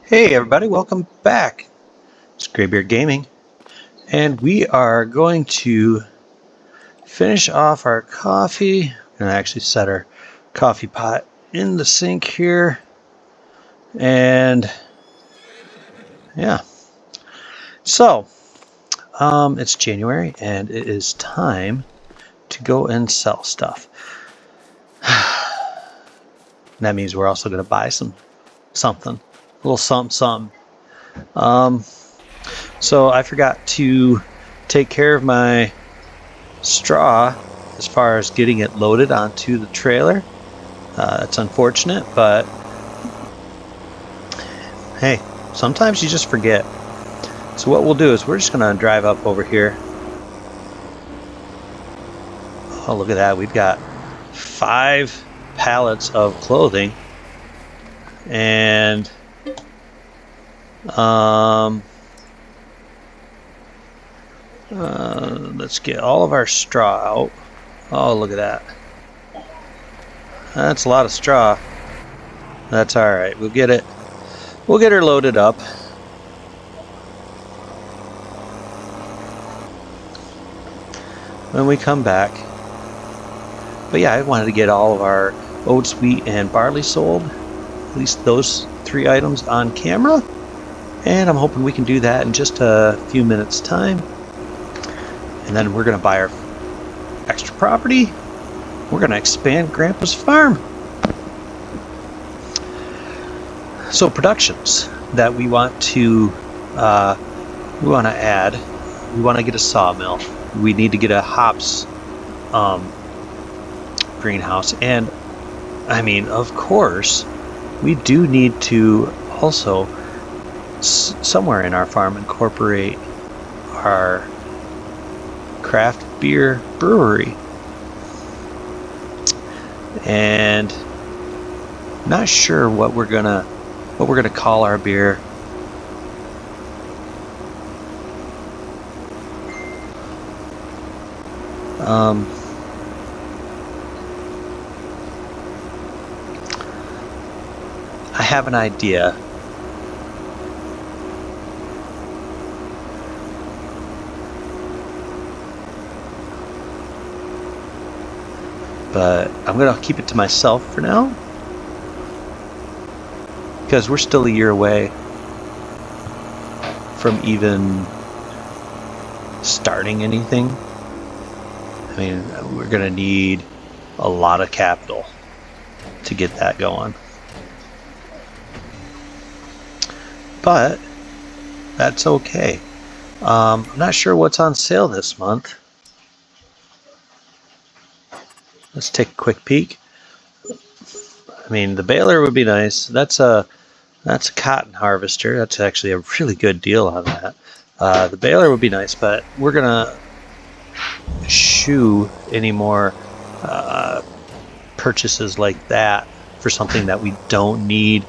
Hey everybody, welcome back. It's Graybeard Gaming, and we are going to finish off our coffee. We're going to actually set our coffee pot in the sink here, and yeah. So, it's January, and it is time to go and sell stuff. That means we're also going to buy something, a little something. So I forgot to take care of my straw as far as getting it loaded onto the trailer. It's unfortunate, but hey, sometimes you just forget. So what we'll do is we're just going to drive up over here. Oh, look at that. We've got 5 pallets of clothing. And let's get all of our straw out. Oh, look at that. That's a lot of straw. That's all right. We'll get it. We'll get her loaded up. When we come back. But yeah, I wanted to get all of our oats, wheat, and barley sold. At least those 3 items on camera. And I'm hoping we can do that in just a few minutes time. And then we're going to buy our extra property. We're going to expand Grandpa's farm. So productions that we want to add. We want to get a sawmill. We need to get a hops greenhouse. And I mean, of course, we do need to also somewhere in our farm incorporate our craft beer brewery. And not sure what we're gonna call our beer. I have an idea. But I'm going to keep it to myself for now. Because we're still a year away from even starting anything. I mean, we're going to need a lot of capital to get that going. But that's okay. I'm not sure what's on sale this month. Let's take a quick peek. I mean, the baler would be nice. That's a cotton harvester. That's actually a really good deal on that. The baler would be nice, but we're gonna shoo any more purchases like that for something that we don't need.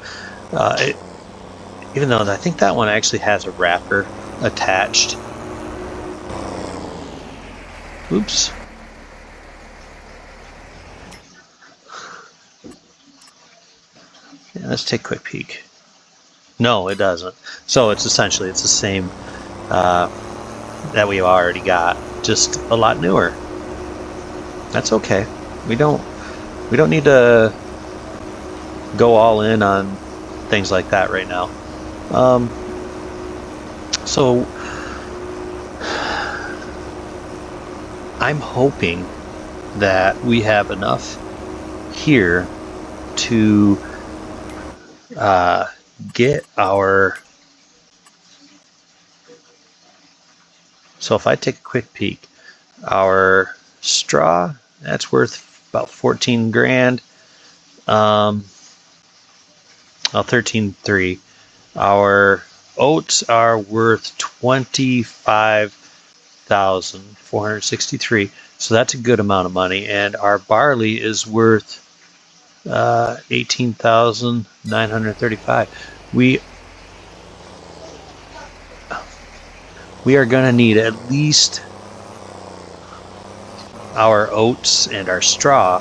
Even though I think that one actually has a wrapper attached. Oops. Yeah, let's take a quick peek. No, it doesn't. So it's essentially the same that we've already got, just a lot newer. That's okay. We don't need to go all in on things like that right now. So I'm hoping that we have enough here to get our. So if I take a quick peek, our straw, that's worth about 14 grand. Well, 13.3. Our oats are worth 25,463. So that's a good amount of money. And our barley is worth 18,935. We are going to need at least our oats and our straw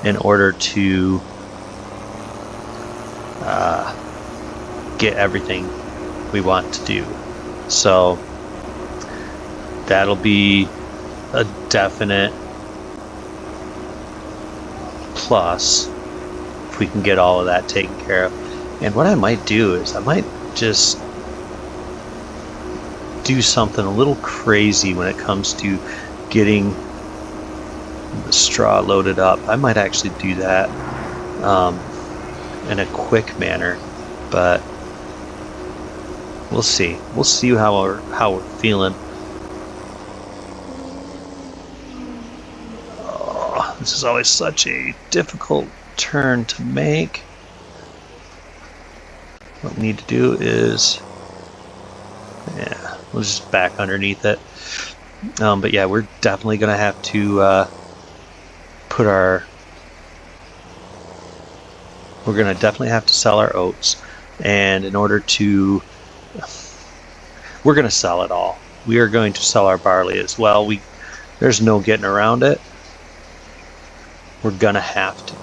in order to get everything we want to do. So that'll be a definite plus if we can get all of that taken care of. And what I might do is I might just do something a little crazy when it comes to getting the straw loaded up. I might actually do that in a quick manner, but we'll see. We'll see how we're feeling. Oh, this is always such a difficult turn to make. What we need to do is, yeah, we'll just back underneath it. But yeah, we're definitely going to have to put our, we're going to definitely have to sell our oats. And in order to, we're going to sell it all. We are going to sell our barley as well. There's no getting around it. We're going to have to.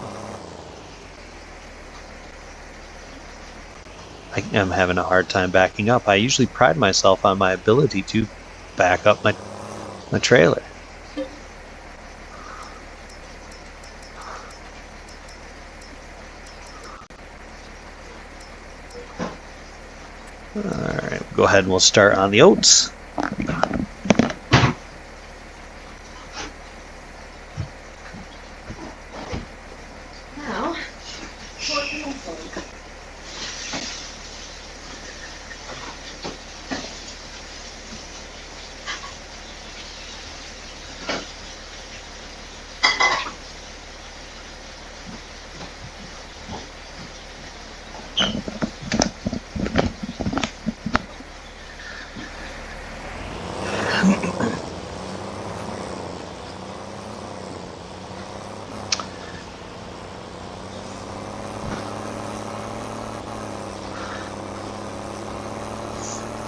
I am having a hard time backing up. I usually pride myself on my ability to back up my trailer. Alright, we'll go ahead and we'll start on the oats. Now,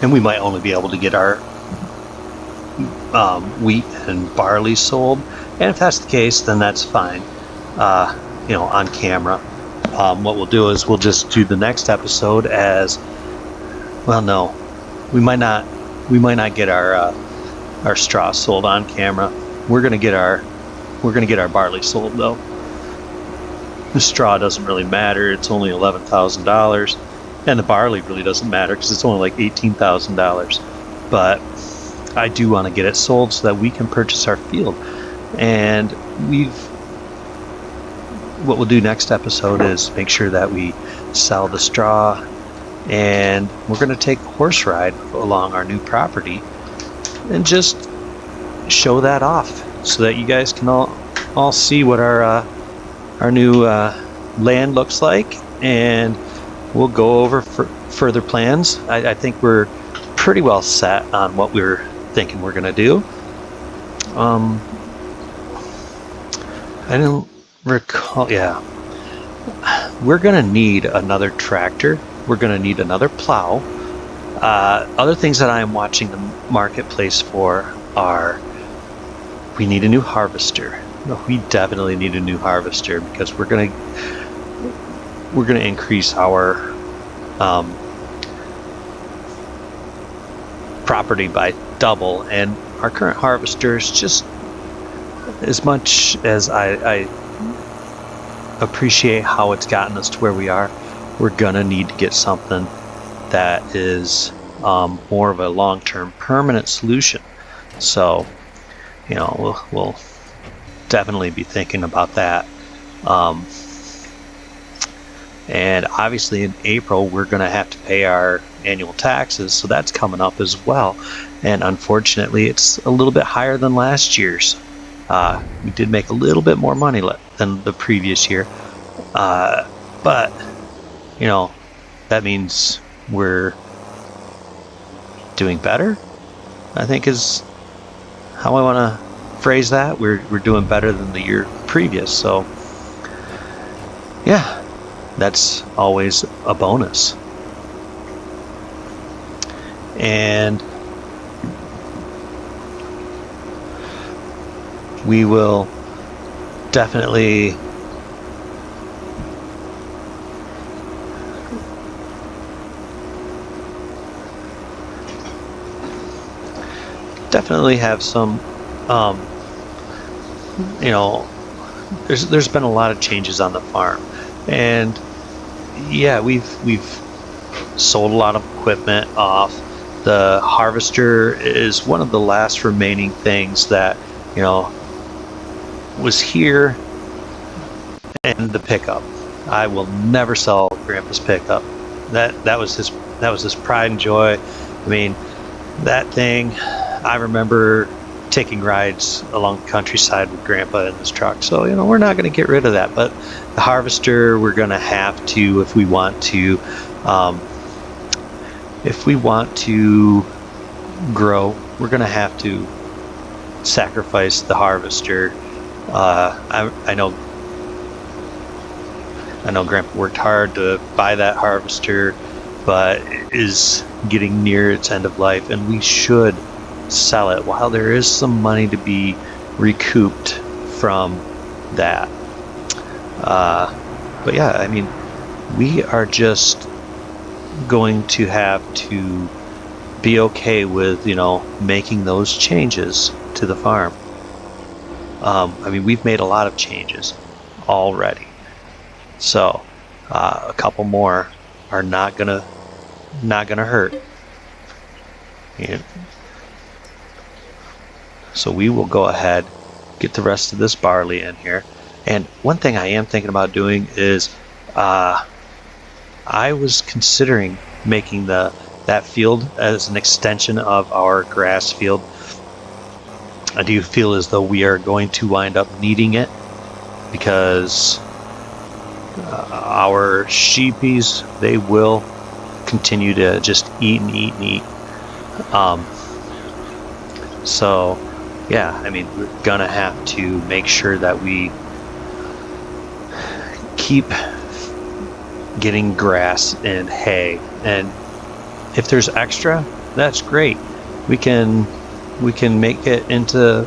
and we might only be able to get our wheat and barley sold, and if that's the case, then that's fine. On camera. What we'll do is we'll just do the next episode as well. No, we might not get our straw sold on camera. We're gonna get our barley sold though. The straw doesn't really matter. It's only $11,000. And the barley really doesn't matter because it's only like $18,000. But I do want to get it sold so that we can purchase our field. And what we'll do next episode is make sure that we sell the straw, and we're going to take a horse ride along our new property and just show that off so that you guys can all see what our new land looks like, and we'll go over further plans. I think we're pretty well set on what we're thinking we're going to do. I don't recall. Yeah. We're going to need another tractor. We're going to need another plow. Other things that I'm watching the marketplace for are, we need a new harvester. We definitely need a new harvester because we're going to increase our property by double, and our current harvester is just, as much as I appreciate how it's gotten us to where we are, we're gonna need to get something that is more of a long-term permanent solution. So we'll definitely be thinking about that. And obviously in April we're going to have to pay our annual taxes, so that's coming up as well. And unfortunately it's a little bit higher than last year's. We did make a little bit more money than the previous year, but that means we're doing better, I think is how I want to phrase that. We're doing better than the year previous, so yeah, that's always a bonus. And we will definitely definitely have some, you know, there's been a lot of changes on the farm, and yeah, we've sold a lot of equipment off. The harvester is one of the last remaining things that, you know, was here, and the pickup. I will never sell Grandpa's pickup. That was his pride and joy. I mean, that thing, I remember taking rides along the countryside with Grandpa in this truck. So, you know, we're not going to get rid of that. But the harvester, we're going to have to, if we want to grow, we're going to have to sacrifice the harvester. I know Grandpa worked hard to buy that harvester, but it is getting near its end of life, and we should sell it while there is some money to be recouped from that. But yeah, I mean, we are just going to have to be okay with, you know, making those changes to the farm. I mean, we've made a lot of changes already, so a couple more are not gonna hurt. And so we will go ahead, get the rest of this barley in here. And one thing I am thinking about doing is I was considering making that field as an extension of our grass field. I do feel as though we are going to wind up needing it, because our sheepies, they will continue to just eat and eat and eat. So yeah, I mean, we're gonna have to make sure that we keep getting grass and hay, and if there's extra, that's great. We can make it into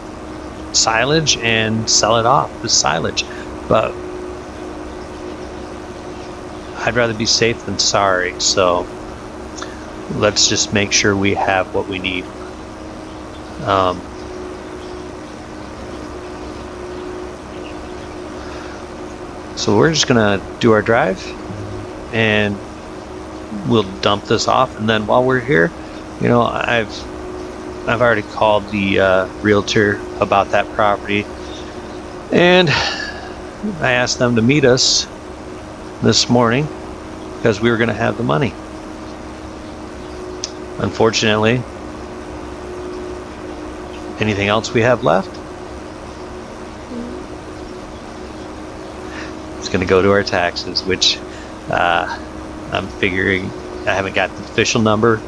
silage and sell it off as silage, but I'd rather be safe than sorry. So let's just make sure we have what we need. So we're just gonna do our drive, and we'll dump this off. And then while we're here, you know, I've already called the realtor about that property, and I asked them to meet us this morning because we were going to have the money. Unfortunately, anything else we have left, it's going to go to our taxes, which I'm figuring, I haven't got the official number,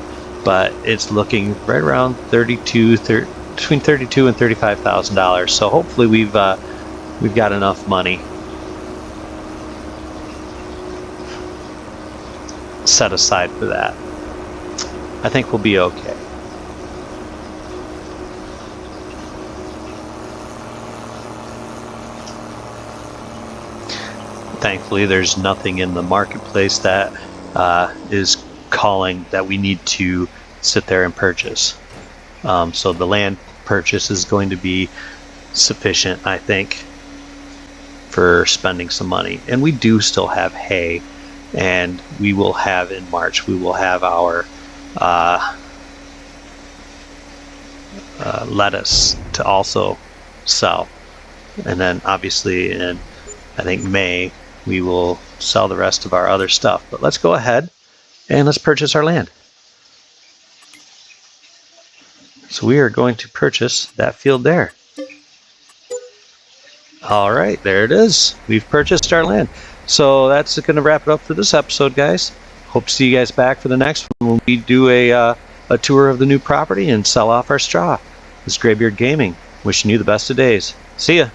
but it's looking right around between $32,000 and $35,000. So hopefully we've got enough money set aside for that. I think we'll be okay. Thankfully, there's nothing in the marketplace that is calling that we need to sit there and purchase. So the land purchase is going to be sufficient, I think, for spending some money. And we do still have hay, and we will have in March, we will have our lettuce to also sell. And then obviously in, I think, May, we will sell the rest of our other stuff. But let's go ahead and let's purchase our land. So we are going to purchase that field there. All right, there it is. We've purchased our land. So that's going to wrap it up for this episode, guys. Hope to see you guys back for the next one when we do a tour of the new property and sell off our straw. This is Graybeard Gaming, wishing you the best of days. See ya.